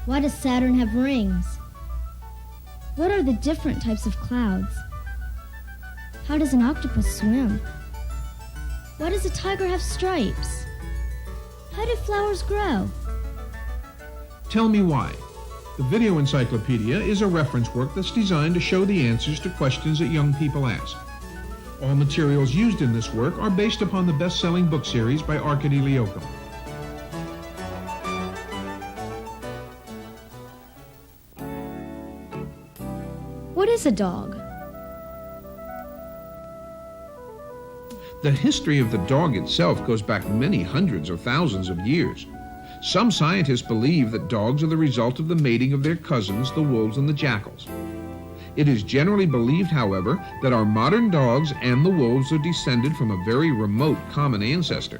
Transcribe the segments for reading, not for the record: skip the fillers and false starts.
Why does Saturn have rings? What are the different types of clouds? How does an octopus swim? Why does a tiger have stripes? How do flowers grow? Tell Me Why. The Video Encyclopedia is a reference work that's designed to show the answers to questions that young people ask. All materials used in this work are based upon the best-selling book series by Arkady Lyokum. What is a dog? The history of the dog itself goes back many hundreds or thousands of years. Some scientists believe that dogs are the result of the mating of their cousins, the wolves and the jackals. It is generally believed, however, that our modern dogs and the wolves are descended from a very remote common ancestor.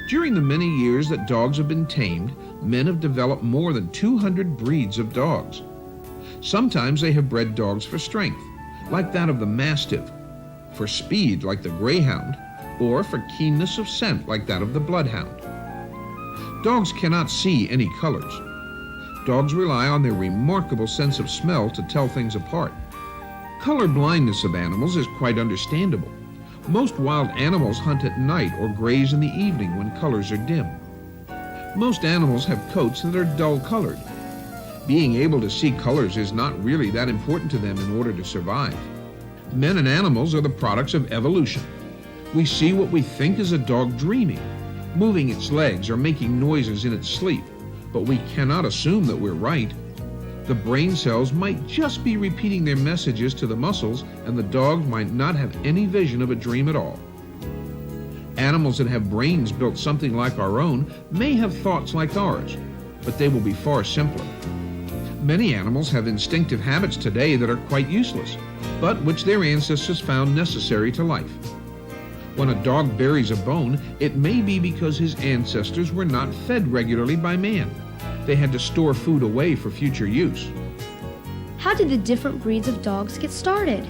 During the many years that dogs have been tamed, men have developed more than 200 breeds of dogs. Sometimes they have bred dogs for strength, like that of the Mastiff, for speed, like the Greyhound, or for keenness of scent, like that of the Bloodhound. Dogs cannot see any colors. Dogs rely on their remarkable sense of smell to tell things apart. Color blindness of animals is quite understandable. Most wild animals hunt at night or graze in the evening when colors are dim. Most animals have coats that are dull-colored. Being able to see colors is not really that important to them in order to survive. Men and animals are the products of evolution. We see what we think is a dog dreaming, moving its legs or making noises in its sleep, but we cannot assume that we're right. The brain cells might just be repeating their messages to the muscles, and the dog might not have any vision of a dream at all. Animals that have brains built something like our own may have thoughts like ours, but they will be far simpler. Many animals have instinctive habits today that are quite useless, but which their ancestors found necessary to life. When a dog buries a bone, it may be because his ancestors were not fed regularly by man. They had to store food away for future use. How did the different breeds of dogs get started?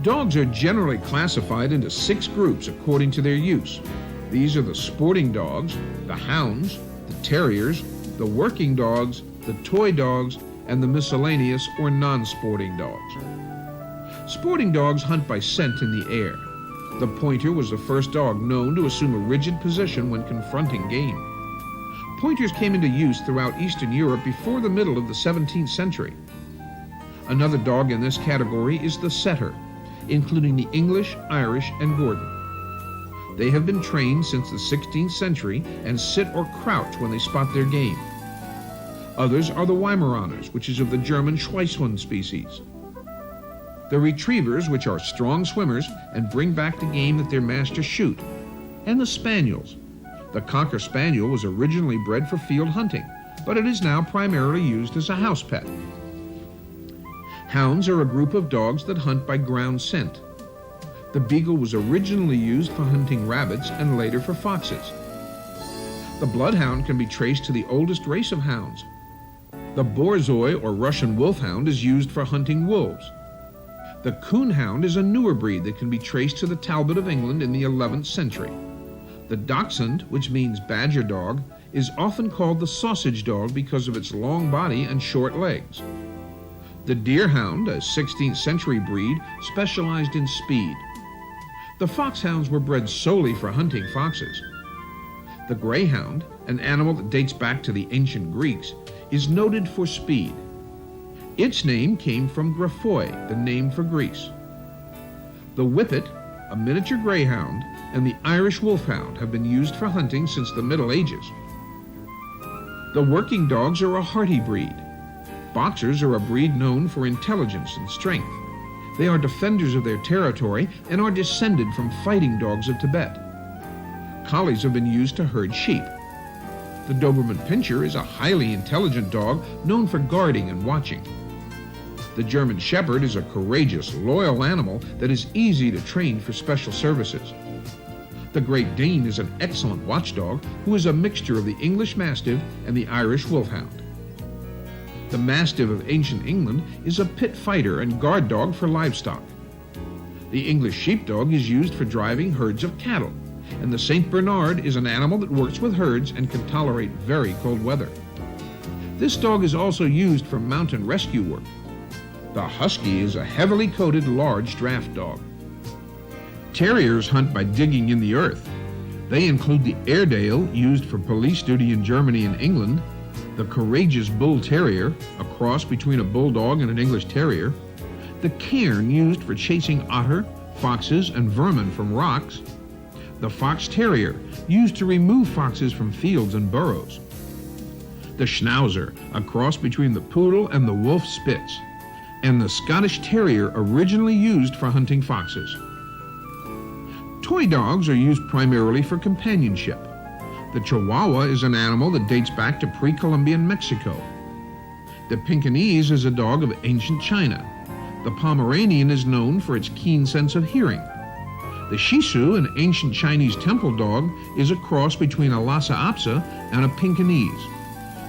Dogs are generally classified into 6 groups according to their use. These are the sporting dogs, the hounds, the terriers, the working dogs, the toy dogs, and the miscellaneous or non-sporting dogs. Sporting dogs hunt by scent in the air. The pointer was the first dog known to assume a rigid position when confronting game. Pointers came into use throughout Eastern Europe before the middle of the 17th century. Another dog in this category is the setter, including the English, Irish, and Gordon. They have been trained since the 16th century and sit or crouch when they spot their game. Others are the Weimaraners, which is of the German Schweisshund species. The retrievers, which are strong swimmers and bring back the game that their masters shoot. And the spaniels. The Cocker Spaniel was originally bred for field hunting, but it is now primarily used as a house pet. Hounds are a group of dogs that hunt by ground scent. The beagle was originally used for hunting rabbits and later for foxes. The bloodhound can be traced to the oldest race of hounds. The Borzoi or Russian wolfhound is used for hunting wolves. The coonhound is a newer breed that can be traced to the Talbot of England in the 11th century. The dachshund, which means badger dog, is often called the sausage dog because of its long body and short legs. The deerhound, a 16th century breed, specialized in speed. The foxhounds were bred solely for hunting foxes. The greyhound, an animal that dates back to the ancient Greeks, is noted for speed. Its name came from Graphoi, the name for Greece. The whippet, a miniature greyhound, and the Irish wolfhound have been used for hunting since the Middle Ages. The working dogs are a hardy breed. Boxers are a breed known for intelligence and strength. They are defenders of their territory and are descended from fighting dogs of Tibet. Collies have been used to herd sheep. The Doberman Pinscher is a highly intelligent dog known for guarding and watching. The German Shepherd is a courageous, loyal animal that is easy to train for special services. The Great Dane is an excellent watchdog who is a mixture of the English Mastiff and the Irish Wolfhound. The Mastiff of ancient England is a pit fighter and guard dog for livestock. The English Sheepdog is used for driving herds of cattle, and the St. Bernard is an animal that works with herds and can tolerate very cold weather. This dog is also used for mountain rescue work. The husky is a heavily coated large draft dog. Terriers hunt by digging in the earth. They include the Airedale, used for police duty in Germany and England, the courageous Bull Terrier, a cross between a bulldog and an English Terrier, the cairn, used for chasing otter, foxes, and vermin from rocks, the Fox Terrier, used to remove foxes from fields and burrows, the Schnauzer, a cross between the Poodle and the Wolf Spitz, and the Scottish Terrier, originally used for hunting foxes. Toy dogs are used primarily for companionship. The Chihuahua is an animal that dates back to pre-Columbian Mexico. The Pekingese is a dog of ancient China. The Pomeranian is known for its keen sense of hearing. The Shih Tzu, an ancient Chinese temple dog, is a cross between a Lhasa Apso and a Pekingese.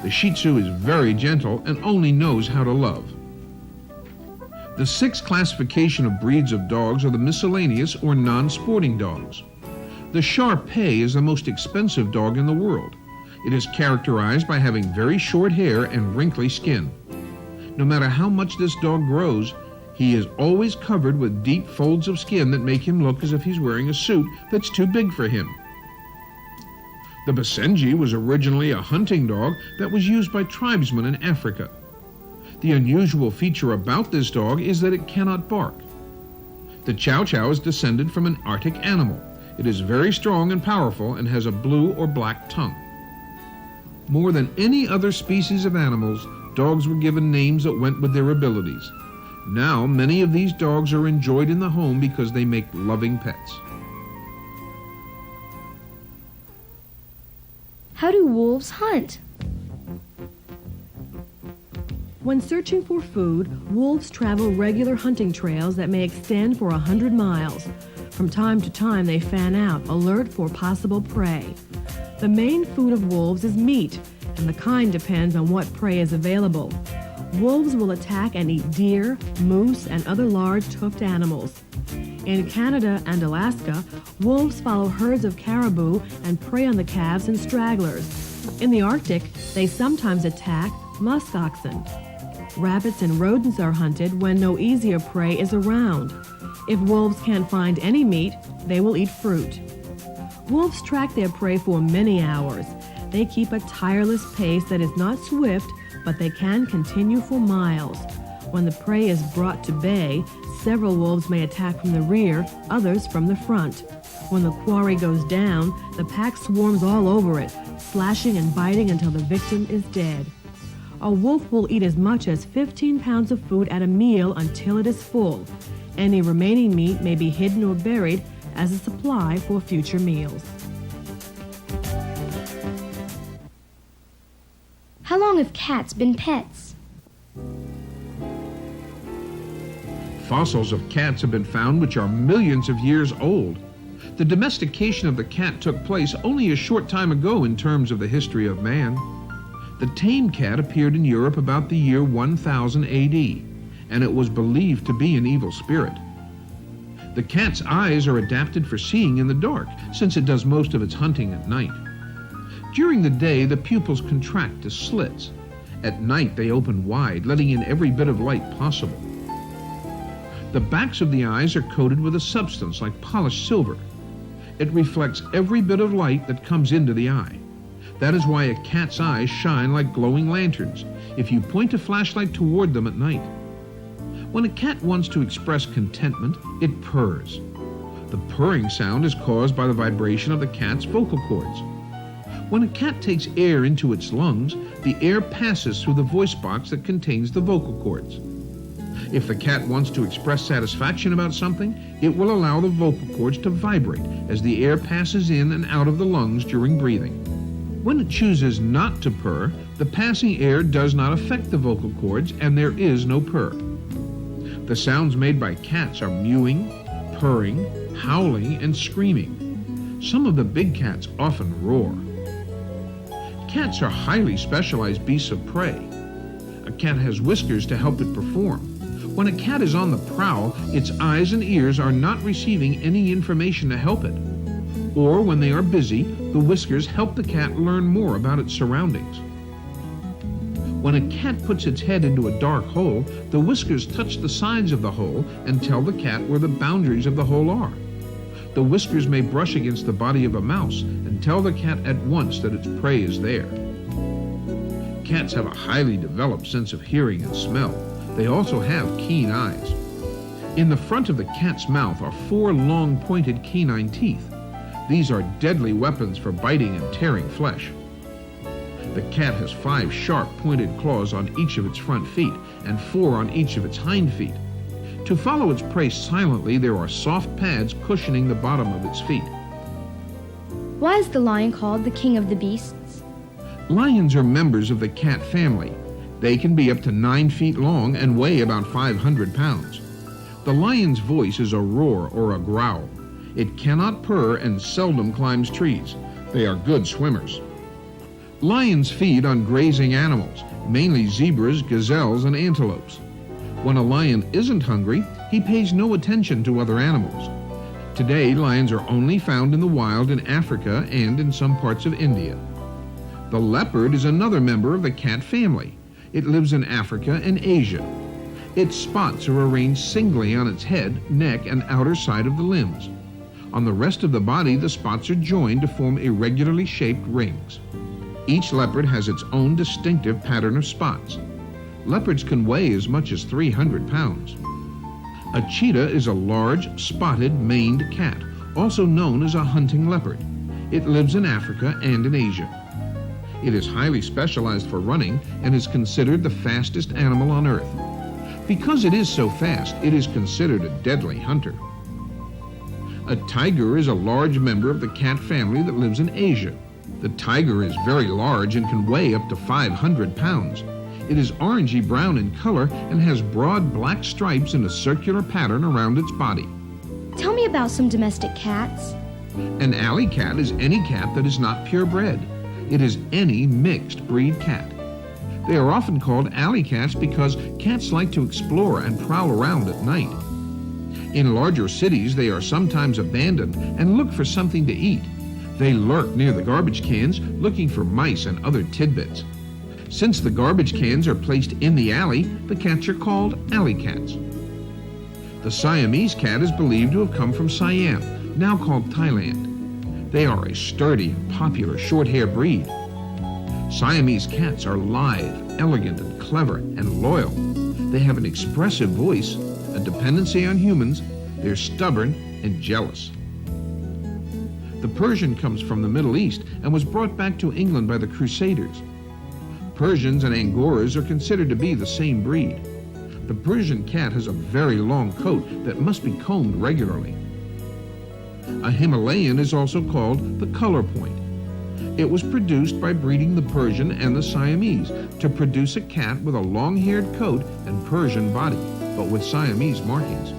The Shih Tzu is very gentle and only knows how to love. The sixth classification of breeds of dogs are the miscellaneous or non-sporting dogs. The Shar-Pei is the most expensive dog in the world. It is characterized by having very short hair and wrinkly skin. No matter how much this dog grows, he is always covered with deep folds of skin that make him look as if he's wearing a suit that's too big for him. The Basenji was originally a hunting dog that was used by tribesmen in Africa. The unusual feature about this dog is that it cannot bark. The Chow Chow is descended from an Arctic animal. It is very strong and powerful and has a blue or black tongue. More than any other species of animals, dogs were given names that went with their abilities. Now, many of these dogs are enjoyed in the home because they make loving pets. How do wolves hunt? When searching for food, wolves travel regular hunting trails that may extend for 100 miles. From time to time, they fan out, alert for possible prey. The main food of wolves is meat, and the kind depends on what prey is available. Wolves will attack and eat deer, moose, and other large hoofed animals. In Canada and Alaska, wolves follow herds of caribou and prey on the calves and stragglers. In the Arctic, they sometimes attack musk oxen. Rabbits and rodents are hunted when no easier prey is around. If wolves can't find any meat, they will eat fruit. Wolves track their prey for many hours. They keep a tireless pace that is not swift, but they can continue for miles. When the prey is brought to bay, several wolves may attack from the rear, others from the front. When the quarry goes down, the pack swarms all over it, slashing and biting until the victim is dead. A wolf will eat as much as 15 pounds of food at a meal until it is full. Any remaining meat may be hidden or buried as a supply for future meals. How long have cats been pets? Fossils of cats have been found which are millions of years old. The domestication of the cat took place only a short time ago in terms of the history of man. The tame cat appeared in Europe about the year 1000 AD, and it was believed to be an evil spirit. The cat's eyes are adapted for seeing in the dark, since it does most of its hunting at night. During the day, the pupils contract to slits. At night, they open wide, letting in every bit of light possible. The backs of the eyes are coated with a substance like polished silver. It reflects every bit of light that comes into the eye. That is why a cat's eyes shine like glowing lanterns if you point a flashlight toward them at night. When a cat wants to express contentment, it purrs. The purring sound is caused by the vibration of the cat's vocal cords. When a cat takes air into its lungs, the air passes through the voice box that contains the vocal cords. If the cat wants to express satisfaction about something, it will allow the vocal cords to vibrate as the air passes in and out of the lungs during breathing. When it chooses not to purr, the passing air does not affect the vocal cords and there is no purr. The sounds made by cats are mewing, purring, howling, and screaming. Some of the big cats often roar. Cats are highly specialized beasts of prey. A cat has whiskers to help it perform. When a cat is on the prowl, its eyes and ears are not receiving any information to help it. Or when they are busy, the whiskers help the cat learn more about its surroundings. When a cat puts its head into a dark hole, the whiskers touch the sides of the hole and tell the cat where the boundaries of the hole are. The whiskers may brush against the body of a mouse and tell the cat at once that its prey is there. Cats have a highly developed sense of hearing and smell. They also have keen eyes. In the front of the cat's mouth are 4 long pointed canine teeth. These are deadly weapons for biting and tearing flesh. The cat has 5 sharp pointed claws on each of its front feet and 4 on each of its hind feet. To follow its prey silently, there are soft pads cushioning the bottom of its feet. Why is the lion called the king of the beasts? Lions are members of the cat family. They can be up to 9 feet long and weigh about 500 pounds. The lion's voice is a roar or a growl. It cannot purr and seldom climbs trees. They are good swimmers. Lions feed on grazing animals, mainly zebras, gazelles, and antelopes. When a lion isn't hungry, he pays no attention to other animals. Today, lions are only found in the wild in Africa and in some parts of India. The leopard is another member of the cat family. It lives in Africa and Asia. Its spots are arranged singly on its head, neck, and outer side of the limbs. On the rest of the body, the spots are joined to form irregularly shaped rings. Each leopard has its own distinctive pattern of spots. Leopards can weigh as much as 300 pounds. A cheetah is a large, spotted, maned cat, also known as a hunting leopard. It lives in Africa and in Asia. It is highly specialized for running and is considered the fastest animal on Earth. Because it is so fast, it is considered a deadly hunter. A tiger is a large member of the cat family that lives in Asia. The tiger is very large and can weigh up to 500 pounds. It is orangey brown in color and has broad black stripes in a circular pattern around its body. Tell me about some domestic cats. An alley cat is any cat that is not purebred. It is any mixed breed cat. They are often called alley cats because cats like to explore and prowl around at night. In larger cities, they are sometimes abandoned and look for something to eat. They lurk near the garbage cans looking for mice and other tidbits. Since the garbage cans are placed in the alley, the cats are called alley cats. The Siamese cat is believed to have come from Siam, now called Thailand. They are a sturdy and popular short-hair breed. Siamese cats are lithe, elegant, and clever, and loyal. They have an expressive voice, a dependency on humans. They're stubborn and jealous. The Persian comes from the Middle East and was brought back to England by the Crusaders. Persians and Angoras are considered to be the same breed. The Persian cat has a very long coat that must be combed regularly. A Himalayan is also called the color point. It was produced by breeding the Persian and the Siamese to produce a cat with a long-haired coat and Persian body, but with Siamese markings.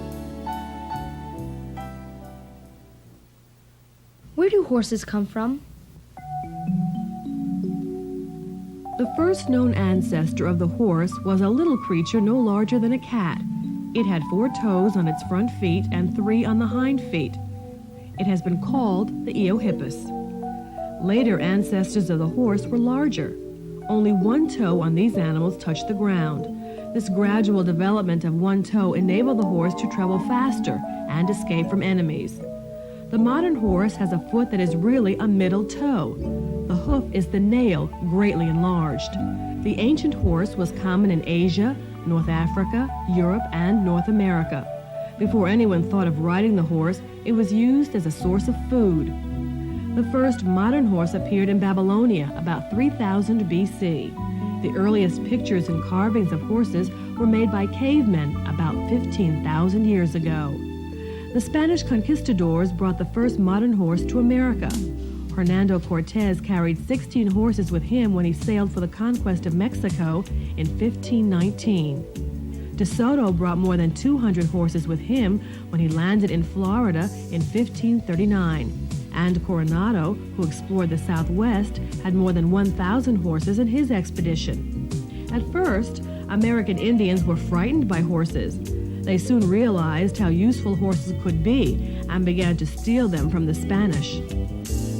Where do horses come from? The first known ancestor of the horse was a little creature no larger than a cat. It had 4 toes on its front feet and 3 on the hind feet. It has been called the Eohippus. Later ancestors of the horse were larger. Only 1 toe on these animals touched the ground. This gradual development of 1 toe enabled the horse to travel faster and escape from enemies. The modern horse has a foot that is really a middle toe. The hoof is the nail, greatly enlarged. The ancient horse was common in Asia, North Africa, Europe, and North America. Before anyone thought of riding the horse, it was used as a source of food. The first modern horse appeared in Babylonia about 3000 BC. The earliest pictures and carvings of horses were made by cavemen about 15,000 years ago. The Spanish conquistadors brought the first modern horse to America. Hernando Cortez carried 16 horses with him when he sailed for the conquest of Mexico in 1519. De Soto brought more than 200 horses with him when he landed in Florida in 1539. And Coronado, who explored the Southwest, had more than 1,000 horses in his expedition. At first, American Indians were frightened by horses. They soon realized how useful horses could be and began to steal them from the Spanish.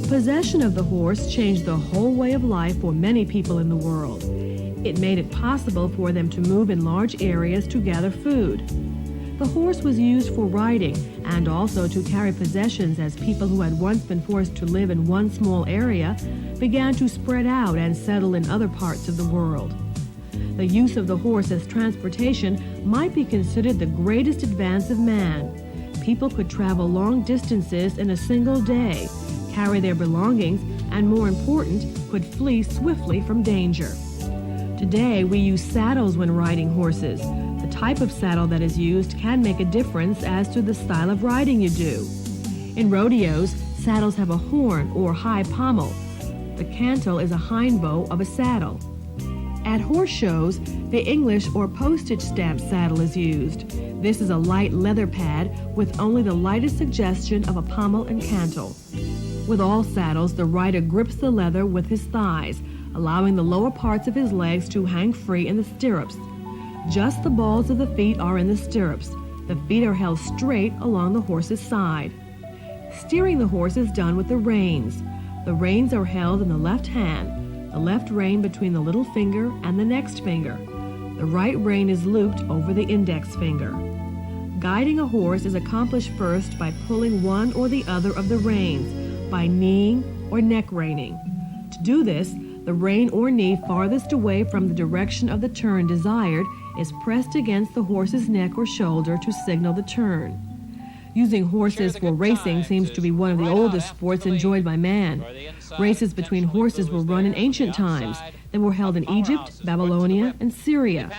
Possession of the horse changed the whole way of life for many people in the world. It made it possible for them to move in large areas to gather food. The horse was used for riding and also to carry possessions as people who had once been forced to live in one small area began to spread out and settle in other parts of the world. The use of the horse as transportation might be considered the greatest advance of man. People could travel long distances in a single day, carry their belongings, and more important, could flee swiftly from danger. Today, we use saddles when riding horses. The type of saddle that is used can make a difference as to the style of riding you do. In rodeos, saddles have a horn or high pommel. The cantle is a hindbow of a saddle. At horse shows, the English or postage stamp saddle is used. This is a light leather pad with only the lightest suggestion of a pommel and cantle. With all saddles, the rider grips the leather with his thighs, allowing the lower parts of his legs to hang free in the stirrups. Just the balls of the feet are in the stirrups. The feet are held straight along the horse's side. Steering the horse is done with the reins. The reins are held in the left hand, the left rein between the little finger and the next finger. The right rein is looped over the index finger. Guiding a horse is accomplished first by pulling one or the other of the reins, by kneeing or neck reining. To do this, the rein or knee farthest away from the direction of the turn desired is pressed against the horse's neck or shoulder to signal the turn. Using horses for racing seems to be one of the oldest sports enjoyed by man. Races between horses were run in ancient times. They were held in Egypt, Babylonia, and Syria.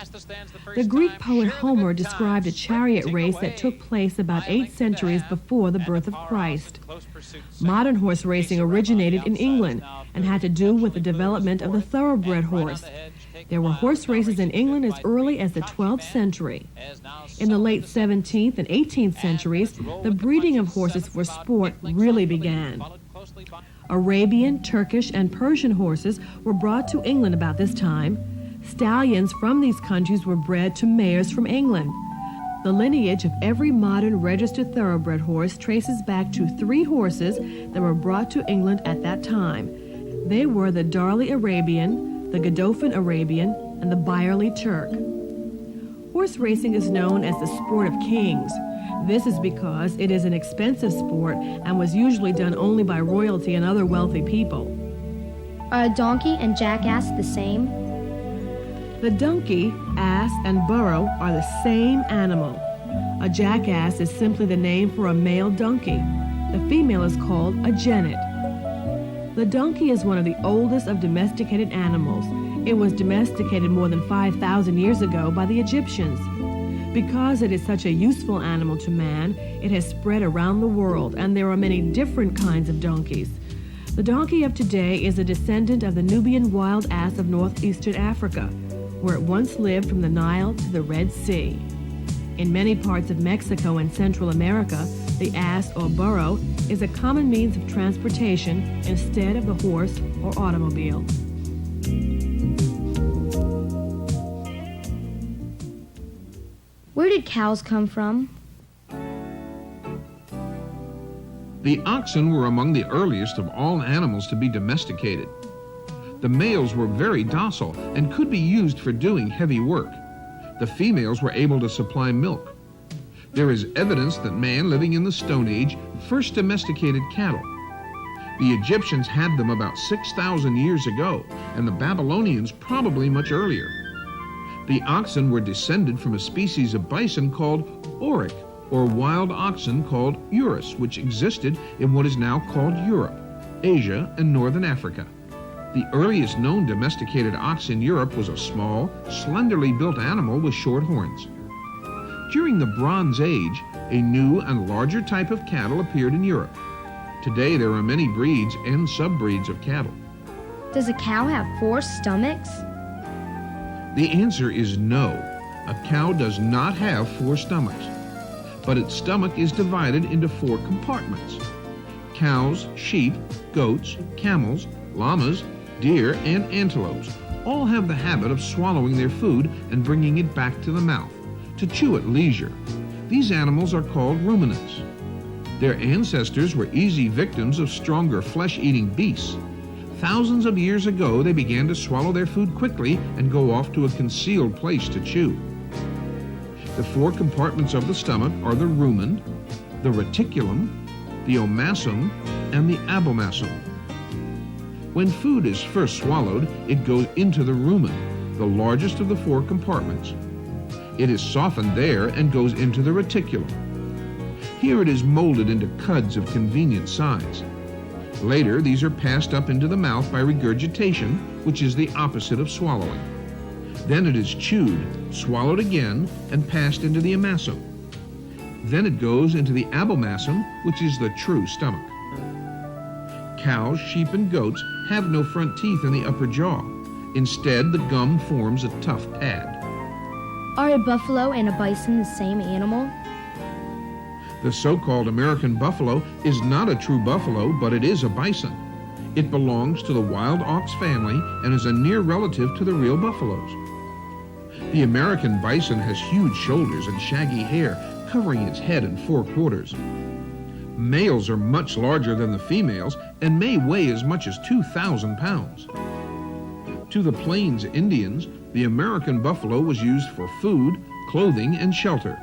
The Greek poet Homer described a chariot race that took place about 8 centuries before the birth of Christ. Modern horse racing originated in England and had to do with the development of the thoroughbred horse. There were horse races in England as early as the 12th century. In the late 17th and 18th centuries, the breeding of horses for sport really began. Arabian, Turkish, and Persian horses were brought to England about this time. Stallions from these countries were bred to mares from England. The lineage of every modern registered thoroughbred horse traces back to 3 horses that were brought to England at that time. They were the Darley Arabian, the Godolphin Arabian, and the Byerley Turk. Horse racing is known as the sport of kings. This is because it is an expensive sport and was usually done only by royalty and other wealthy people. Are a donkey and jackass the same? The donkey, ass, and burro are the same animal. A jackass is simply the name for a male donkey. The female is called a jennet. The donkey is one of the oldest of domesticated animals. It was domesticated more than 5,000 years ago by the Egyptians. Because it is such a useful animal to man, it has spread around the world, and there are many different kinds of donkeys. The donkey of today is a descendant of the Nubian wild ass of northeastern Africa, where it once lived from the Nile to the Red Sea. In many parts of Mexico and Central America, the ass or burro is a common means of transportation instead of the horse or automobile. Where did cows come from? The oxen were among the earliest of all animals to be domesticated. The males were very docile and could be used for doing heavy work. The females were able to supply milk. There is evidence that man living in the Stone Age first domesticated cattle. The Egyptians had them about 6,000 years ago, and the Babylonians probably much earlier. The oxen were descended from a species of bison called auroch, or wild oxen called urus, which existed in what is now called Europe, Asia, and northern Africa. The earliest known domesticated ox in Europe was a small, slenderly built animal with short horns. During the Bronze Age, a new and larger type of cattle appeared in Europe. Today there are many breeds and subbreeds of cattle. Does a cow have 4 stomachs? The answer is no. A cow does not have 4 stomachs, but its stomach is divided into 4 compartments. Cows, sheep, goats, camels, llamas, deer, and antelopes all have the habit of swallowing their food and bringing it back to the mouth, to chew at leisure. These animals are called ruminants. Their ancestors were easy victims of stronger flesh-eating beasts. Thousands of years ago, they began to swallow their food quickly and go off to a concealed place to chew. The four compartments of the stomach are the rumen, the reticulum, the omasum, and the abomasum. When food is first swallowed, it goes into the rumen, the largest of the four compartments. It is softened there and goes into the reticulum. Here it is molded into cuds of convenient size. Later, these are passed up into the mouth by regurgitation, which is the opposite of swallowing. Then it is chewed, swallowed again, and passed into the omasum. Then it goes into the abomasum, which is the true stomach. Cows, sheep, and goats have no front teeth in the upper jaw. Instead, the gum forms a tough pad. Are a buffalo and a bison the same animal? The so-called American buffalo is not a true buffalo, but it is a bison. It belongs to the wild ox family and is a near relative to the real buffaloes. The American bison has huge shoulders and shaggy hair covering its head and four quarters. Males are much larger than the females and may weigh as much as 2,000 pounds. To the Plains Indians, the American buffalo was used for food, clothing, and shelter.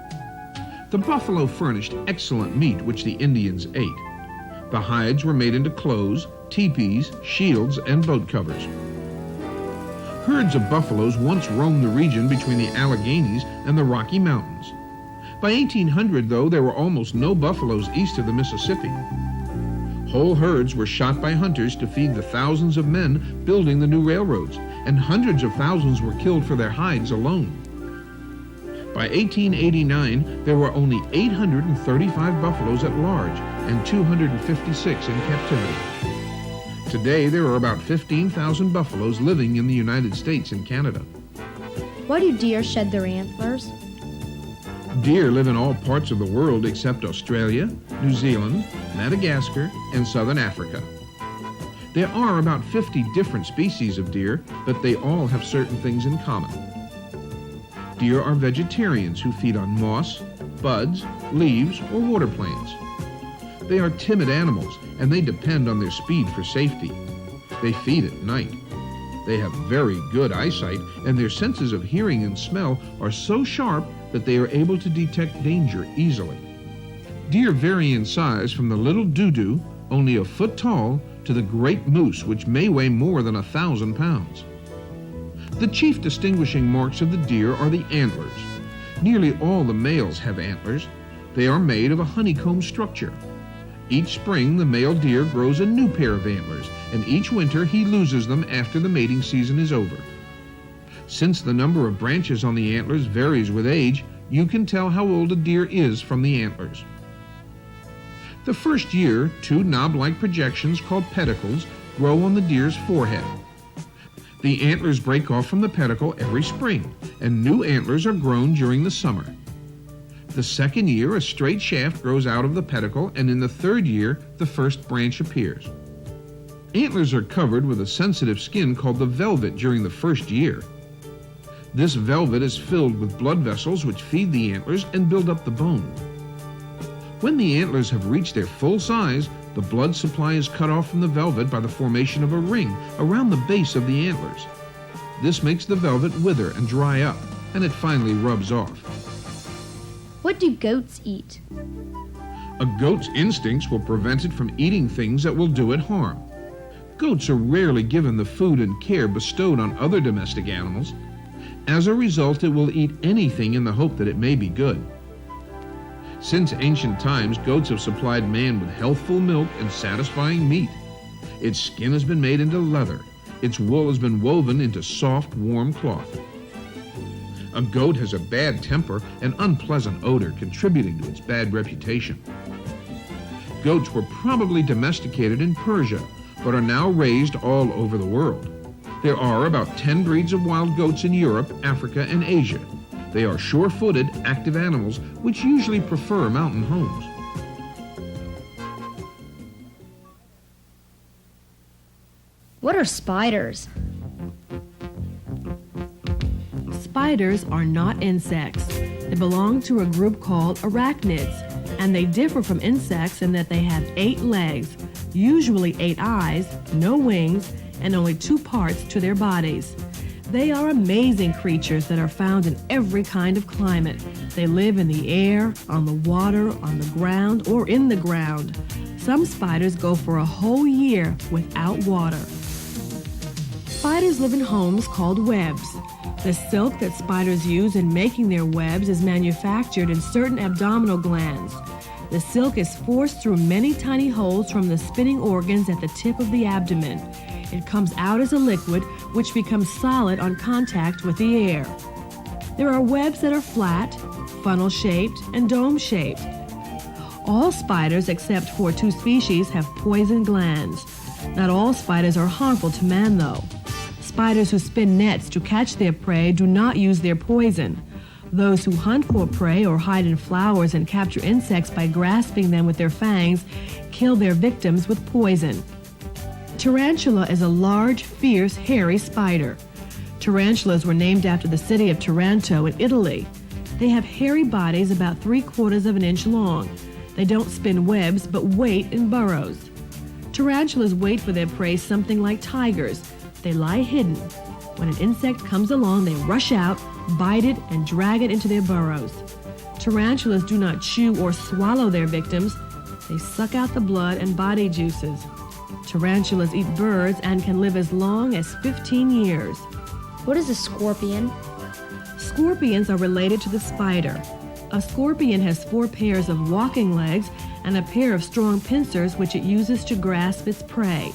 The buffalo furnished excellent meat which the Indians ate. The hides were made into clothes, teepees, shields, and boat covers. Herds of buffaloes once roamed the region between the Alleghenies and the Rocky Mountains. By 1800, though, there were almost no buffaloes east of the Mississippi. Whole herds were shot by hunters to feed the thousands of men building the new railroads, and hundreds of thousands were killed for their hides alone. By 1889, there were only 835 buffaloes at large and 256 in captivity. Today, there are about 15,000 buffaloes living in the United States and Canada. Why do deer shed their antlers? Deer live in all parts of the world except Australia, New Zealand, Madagascar, and southern Africa. There are about 50 different species of deer, but they all have certain things in common. Deer are vegetarians who feed on moss, buds, leaves, or water plants. They are timid animals, and they depend on their speed for safety. They feed at night. They have very good eyesight, and their senses of hearing and smell are so sharp that they are able to detect danger easily. Deer vary in size from the little doo-doo, only a foot tall, to the great moose, which may weigh more than 1,000 pounds. The chief distinguishing marks of the deer are the antlers. Nearly all the males have antlers. They are made of a honeycomb structure. Each spring, the male deer grows a new pair of antlers, and each winter he loses them after the mating season is over. Since the number of branches on the antlers varies with age, you can tell how old a deer is from the antlers. The first year, two knob-like projections called pedicles grow on the deer's forehead. The antlers break off from the pedicle every spring, and new antlers are grown during the summer. The second year, a straight shaft grows out of the pedicle, and in the third year, the first branch appears. Antlers are covered with a sensitive skin called the velvet during the first year. This velvet is filled with blood vessels which feed the antlers and build up the bone. When the antlers have reached their full size, the blood supply is cut off from the velvet by the formation of a ring around the base of the antlers. This makes the velvet wither and dry up, and it finally rubs off. What do goats eat? A goat's instincts will prevent it from eating things that will do it harm. Goats are rarely given the food and care bestowed on other domestic animals. As a result, it will eat anything in the hope that it may be good. Since ancient times, goats have supplied man with healthful milk and satisfying meat. Its skin has been made into leather. Its wool has been woven into soft, warm cloth. A goat has a bad temper and unpleasant odor, contributing to its bad reputation. Goats were probably domesticated in Persia, but are now raised all over the world. There are about 10 breeds of wild goats in Europe, Africa, and Asia. They are sure-footed, active animals which usually prefer mountain homes. What are spiders? Spiders are not insects. They belong to a group called arachnids, and they differ from insects in that they have 8 legs, usually 8 eyes, no wings, and only 2 parts to their bodies. They are amazing creatures that are found in every kind of climate. They live in the air, on the water, on the ground, or in the ground. Some spiders go for a whole year without water. Spiders live in homes called webs. The silk that spiders use in making their webs is manufactured in certain abdominal glands. The silk is forced through many tiny holes from the spinning organs at the tip of the abdomen. It comes out as a liquid, which becomes solid on contact with the air. There are webs that are flat, funnel-shaped, and dome-shaped. All spiders, except for 2 species, have poison glands. Not all spiders are harmful to man, though. Spiders who spin nets to catch their prey do not use their poison. Those who hunt for prey or hide in flowers and capture insects by grasping them with their fangs kill their victims with poison. Tarantula is a large, fierce, hairy spider. Tarantulas were named after the city of Taranto in Italy. They have hairy bodies about 3/4 of an inch long. They don't spin webs but wait in burrows. Tarantulas wait for their prey something like tigers. They lie hidden. When an insect comes along, they rush out, bite it, and drag it into their burrows. Tarantulas do not chew or swallow their victims. They suck out the blood and body juices. Tarantulas eat birds and can live as long as 15 years. What is a scorpion? Scorpions are related to the spider. A scorpion has 4 pairs of walking legs and a pair of strong pincers which it uses to grasp its prey.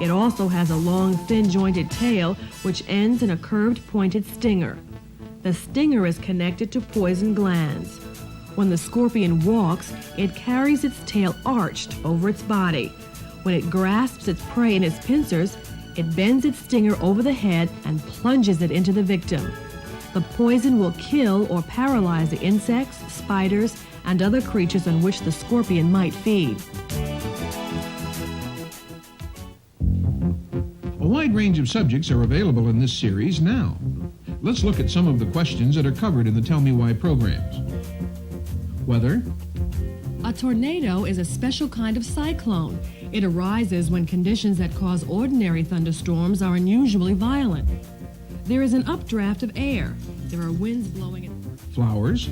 It also has a long, thin, jointed tail which ends in a curved, pointed stinger. The stinger is connected to poison glands. When the scorpion walks, it carries its tail arched over its body. When it grasps its prey in its pincers, it bends its stinger over the head and plunges it into the victim. The poison will kill or paralyze the insects, spiders, and other creatures on which the scorpion might feed. A wide range of subjects are available in this series now. Let's look at some of the questions that are covered in the Tell Me Why programs. Weather. A tornado is a special kind of cyclone. It arises when conditions that cause ordinary thunderstorms are unusually violent. There is an updraft of air. There are winds blowing it. Flowers.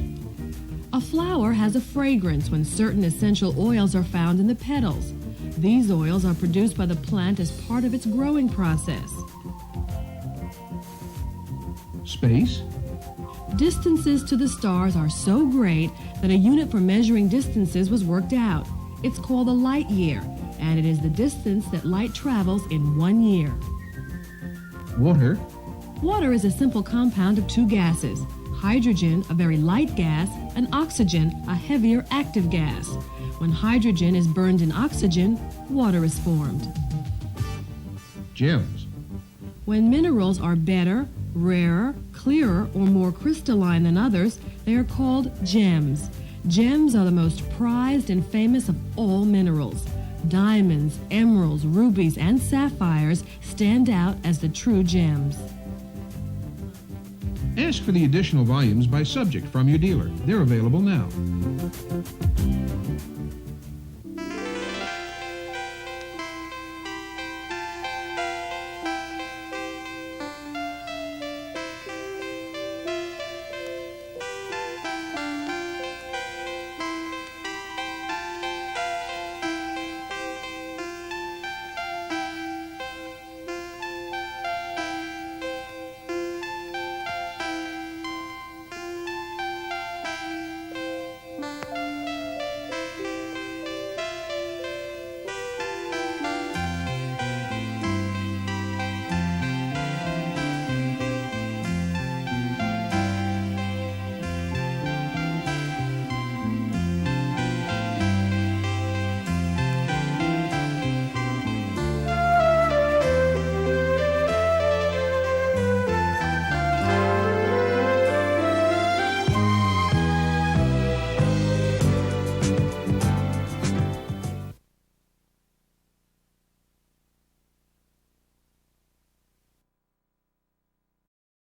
A flower has a fragrance when certain essential oils are found in the petals. These oils are produced by the plant as part of its growing process. Space. Distances to the stars are so great that a unit for measuring distances was worked out. It's called a light year, and it is the distance that light travels in 1 year. Water. Water is a simple compound of 2 gases, hydrogen, a very light gas, and oxygen, a heavier active gas. When hydrogen is burned in oxygen, water is formed. Gems. When minerals are better, rarer, clearer, or more crystalline than others, they are called gems. Gems are the most prized and famous of all minerals. Diamonds, emeralds, rubies, and sapphires stand out as the true gems. Ask for the additional volumes by subject from your dealer. They're available now.